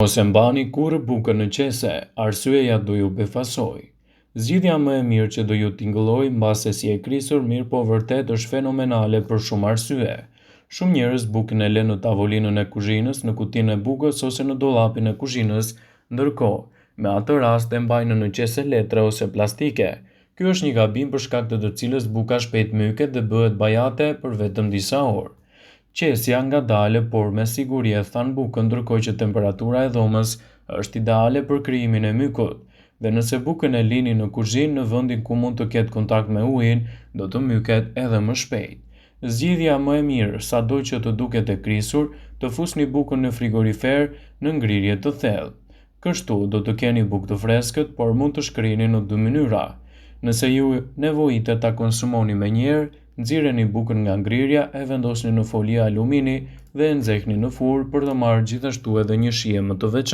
Mos e mbani kurrë bukën në qese, arsyeja do ju befasoj. Zgjidhja më e mirë që do ju tingëlloj mbase si e krisur, mirë po vërtet është fenomenale për shumë arsye. Shumë njerëz bukën e lënë në tavolinën e kuzhinës, në kutinë e bukës ose në dollapin e kuzhinës, ndërkohë, me atë rast e mbajnë në qese letre ose plastike. Ky është një gabim për shkak të cilës buka shpejt myket dhe bëhet bajate për vetëm disa orë. Qesja ngadale por me siguri e than bukën, ndërkohë që temperatura e dhomës është ideale për krijimin e mykut. Dhe nëse bukën e lini në kuzhinë në vendin ku mund të ketë kontakt me ujin, do të myket edhe më shpejt. Zgjidhja më e mirë, sado që të duket e krisur, të fusni bukën në frigorifer në ngrirje të thellë. Kështu do të keni bukë të freskët, por mund të shkrini në dy mënyra. Nëse ju nevojitet ta konsumoni menjëherë, nxirreni bukën nga ngrirja, e vendosni në folje alumini dhe e nxehni në furrë për të marrë gjithashtu edhe një shije më të veçantë.